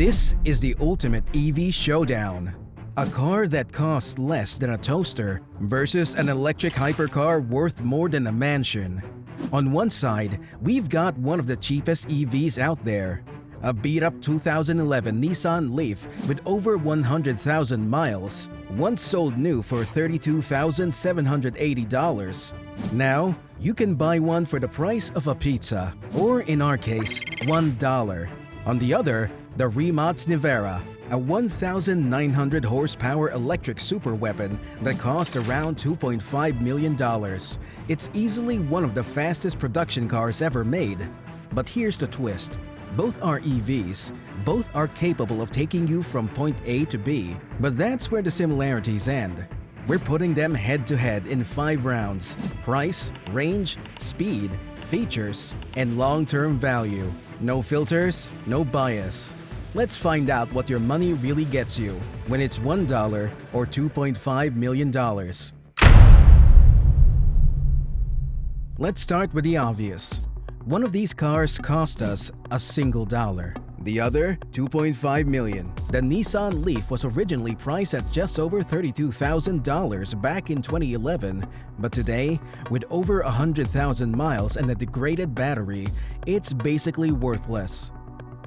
This is the ultimate EV showdown. A car that costs less than a toaster versus an electric hypercar worth more than a mansion. On one side, we've got one of the cheapest EVs out there. A beat-up 2011 Nissan Leaf with over 100,000 miles, once sold new for $32,780. Now, you can buy one for the price of a pizza, or in our case, $1. On the other, the Rimac Nevera, a 1,900 horsepower electric superweapon that cost around $2.5 million. It's easily one of the fastest production cars ever made. But here's the twist. Both are EVs, both are capable of taking you from point A to B, but that's where the similarities end. We're putting them head-to-head in 5 rounds: price, range, speed, features, and long-term value. No filters, no bias. Let's find out what your money really gets you when it's $1 or $2.5 million. Let's start with the obvious. One of these cars cost us a single dollar. The other, $2.5 million. The Nissan Leaf was originally priced at just over $32,000 back in 2011, but today, with over 100,000 miles and a degraded battery, it's basically worthless.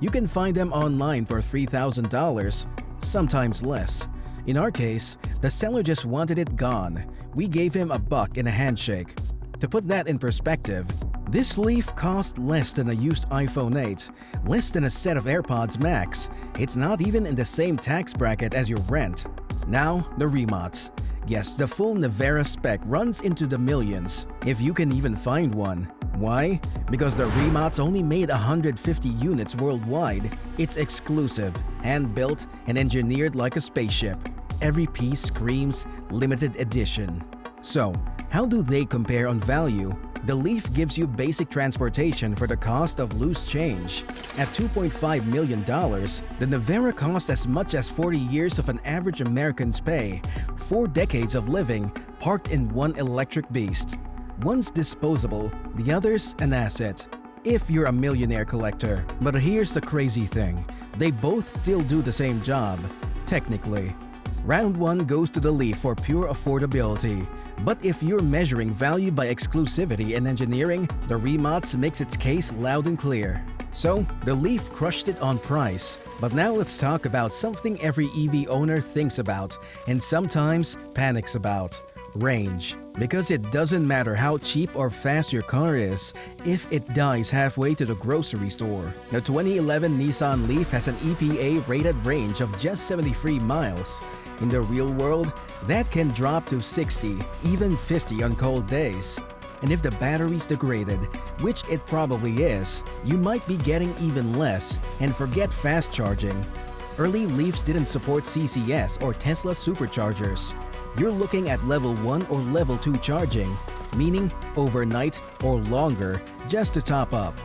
You can find them online for $3,000, sometimes less. In our case, the seller just wanted it gone. We gave him $1 in a handshake. To put that in perspective, this Leaf cost less than a used iPhone 8, less than a set of AirPods Max. It's not even in the same tax bracket as your rent. Now, the Rimac. Yes, the full Nevera spec runs into the millions, if you can even find one. Why? Because the Rimac only made 150 units worldwide. It's exclusive, hand-built, and engineered like a spaceship. Every piece screams limited edition. So, how do they compare on value? The Leaf gives you basic transportation for the cost of loose change. At $2.5 million, the Nevera costs as much as 40 years of an average American's pay, 4 decades of living, parked in one electric beast. One's disposable, the other's an asset. If you're a millionaire collector. But here's the crazy thing. They both still do the same job, technically. Round 1 goes to the Leaf for pure affordability. But if you're measuring value by exclusivity and engineering, the Rimac makes its case loud and clear. So, the Leaf crushed it on price. But now let's talk about something every EV owner thinks about and sometimes panics about: range. Because it doesn't matter how cheap or fast your car is if it dies halfway to the grocery store. The 2011 Nissan Leaf has an EPA-rated range of just 73 miles. In the real world, that can drop to 60, even 50 on cold days. And if the battery's degraded, which it probably is, you might be getting even less, and forget fast charging. Early Leafs didn't support CCS or Tesla superchargers. You're looking at level 1 or level 2 charging, meaning overnight or longer, just to top up.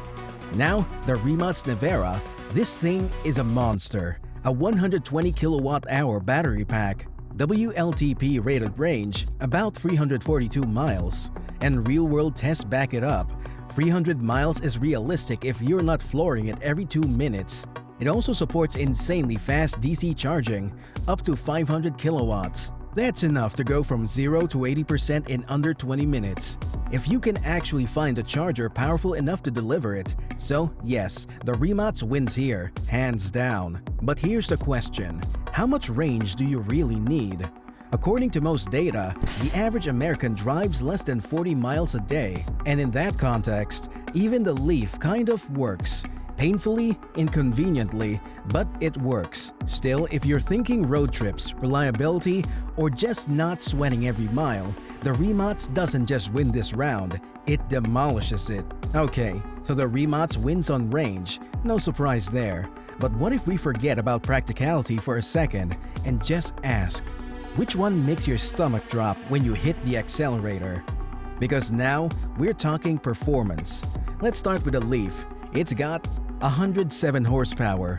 Now, the Rimac Nevera, this thing is a monster. A 120 kilowatt-hour battery pack, WLTP rated range about 342 miles, and real-world tests back it up. 300 miles is realistic if you're not flooring it every 2 minutes. It also supports insanely fast DC charging, up to 500 kilowatts. That's enough to go from 0 to 80% in under 20 minutes. If you can actually find a charger powerful enough to deliver it. So yes, the Rimac wins here, hands down. But here's the question: how much range do you really need? According to most data, the average American drives less than 40 miles a day. And in that context, even the Leaf kind of works. Painfully, inconveniently, but it works. Still, if you're thinking road trips, reliability, or just not sweating every mile, the Rimac doesn't just win this round, it demolishes it. Okay, so the Rimac wins on range, no surprise there. But what if we forget about practicality for a second and just ask, which one makes your stomach drop when you hit the accelerator? Because now, we're talking performance. Let's start with the Leaf. It's got 107 horsepower,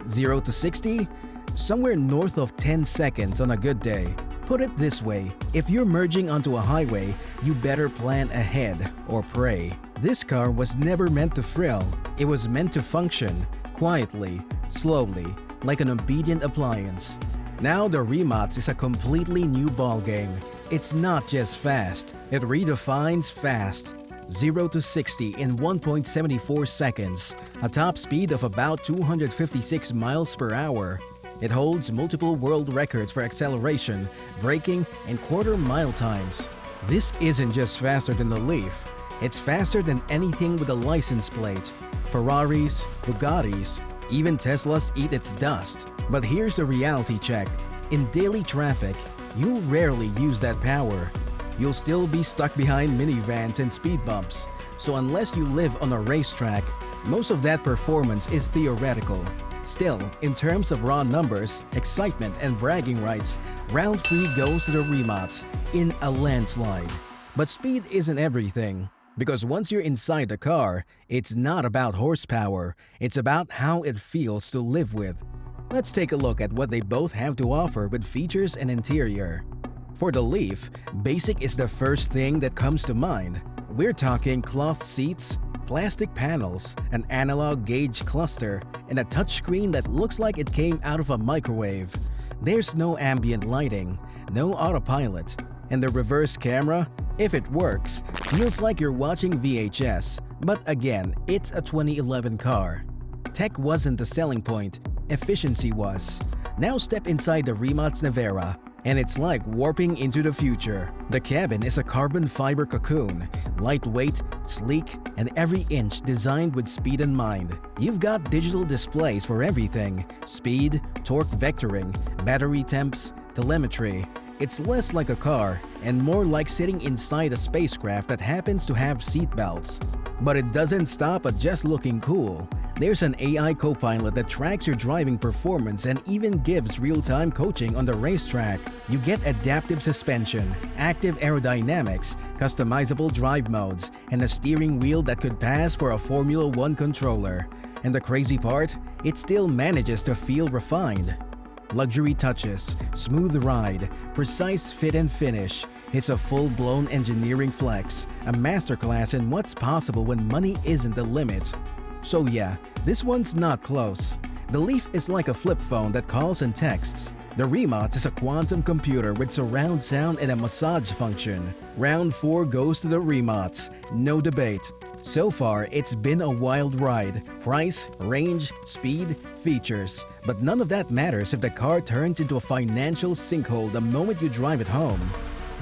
0 to 60, somewhere north of 10 seconds on a good day. Put it this way, if you're merging onto a highway, you better plan ahead or pray. This car was never meant to thrill, it was meant to function quietly, slowly, like an obedient appliance. Now the Rimac is a completely new ballgame. It's not just fast, it redefines fast. 0 to 60 in 1.74 seconds, a top speed of about 256 miles per hour. It holds multiple world records for acceleration, braking, and quarter-mile times. This isn't just faster than the Leaf, it's faster than anything with a license plate. Ferraris, Bugattis, even Teslas eat its dust. But here's the reality check. In daily traffic, you'll rarely use that power. You'll still be stuck behind minivans and speed bumps. So unless you live on a racetrack, most of that performance is theoretical. Still, in terms of raw numbers, excitement, and bragging rights, round 3 goes to the Rimac in a landslide. But speed isn't everything. Because once you're inside the car, it's not about horsepower, it's about how it feels to live with. Let's take a look at what they both have to offer with features and interior. For the Leaf, basic is the first thing that comes to mind. We're talking cloth seats, plastic panels, an analog gauge cluster, and a touchscreen that looks like it came out of a microwave. There's no ambient lighting, no autopilot, and the reverse camera, if it works, feels like you're watching VHS. But again, it's a 2011 car. Tech wasn't the selling point, efficiency was. Now step inside the Rimac Nevera, and it's like warping into the future. The cabin is a carbon fiber cocoon, lightweight, sleek, and every inch designed with speed in mind. You've got digital displays for everything: speed, torque vectoring, battery temps, telemetry. It's less like a car and more like sitting inside a spacecraft that happens to have seatbelts. But it doesn't stop at just looking cool. There's an AI co-pilot that tracks your driving performance and even gives real-time coaching on the racetrack. You get adaptive suspension, active aerodynamics, customizable drive modes, and a steering wheel that could pass for a Formula 1 controller. And the crazy part? It still manages to feel refined. Luxury touches, smooth ride, precise fit and finish. It's a full-blown engineering flex, a masterclass in what's possible when money isn't the limit. So yeah, this one's not close. The Leaf is like a flip phone that calls and texts. The Rimac is a quantum computer with surround sound and a massage function. Round 4 goes to the Rimac, no debate. So far, it's been a wild ride. Price, range, speed, features. But none of that matters if the car turns into a financial sinkhole the moment you drive it home.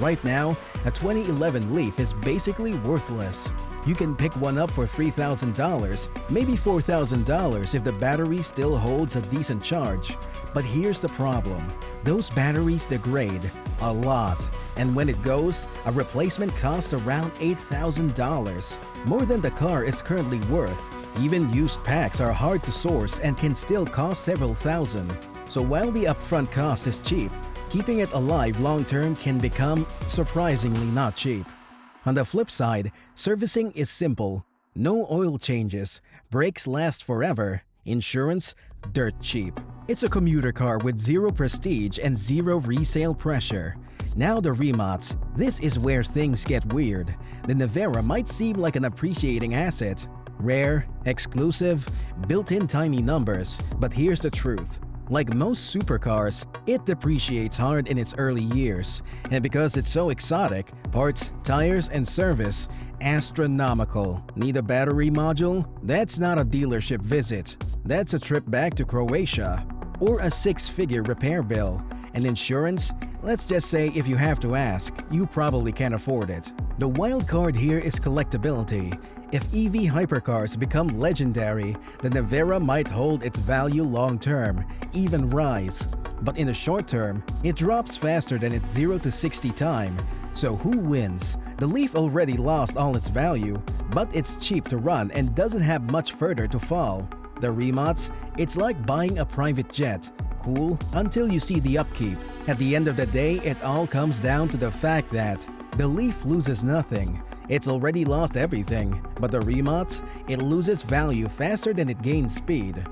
Right now, a 2011 Leaf is basically worthless. You can pick one up for $3,000, maybe $4,000 if the battery still holds a decent charge. But here's the problem. Those batteries degrade a lot, and when it goes, a replacement costs around $8,000, more than the car is currently worth. Even used packs are hard to source and can still cost several thousand. So while the upfront cost is cheap, keeping it alive long-term can become surprisingly not cheap. On the flip side, servicing is simple. No oil changes, brakes last forever, insurance dirt cheap. It's a commuter car with zero prestige and zero resale pressure. Now the Rimac, this is where things get weird. The Nevera might seem like an appreciating asset. Rare, exclusive, built-in tiny numbers, but here's the truth. Like most supercars, it depreciates hard in its early years, and because it's so exotic, parts, tires, and service, astronomical. Need a battery module? That's not a dealership visit. That's a trip back to Croatia. Or a 6-figure repair bill. And insurance? Let's just say if you have to ask, you probably can't afford it. The wild card here is collectability. If EV hypercars become legendary, the Nevera might hold its value long-term, even rise. But in the short term, it drops faster than its 0 to 60 time. So who wins? The Leaf already lost all its value, but it's cheap to run and doesn't have much further to fall. The Rimac, it's like buying a private jet. Cool until you see the upkeep. At the end of the day, it all comes down to the fact that the Leaf loses nothing. It's already lost everything, but the Rimac, it loses value faster than it gains speed.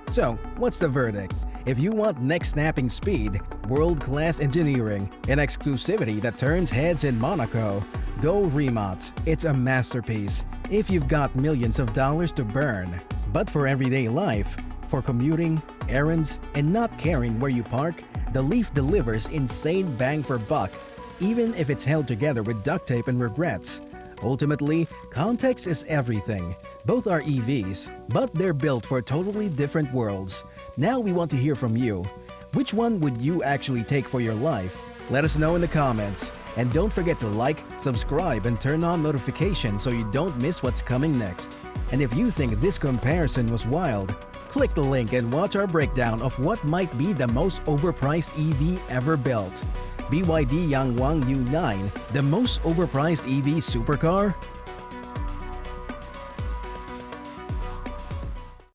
So, what's the verdict? If you want neck-snapping speed, world-class engineering, and exclusivity that turns heads in Monaco, go Rimac. It's a masterpiece if you've got millions of dollars to burn. But for everyday life, For commuting, errands, and not caring where you park, the Leaf delivers insane bang for buck, even if it's held together with duct tape and regrets. Ultimately, context is everything. Both are EVs, but they're built for totally different worlds. Now we want to hear from you. Which one would you actually take for your life? Let us know in the comments. And don't forget to like, subscribe, and turn on notifications so you don't miss what's coming next. And if you think this comparison was wild, click the link and watch our breakdown of what might be the most overpriced EV ever built. BYD Yangwang U9, the most overpriced EV supercar?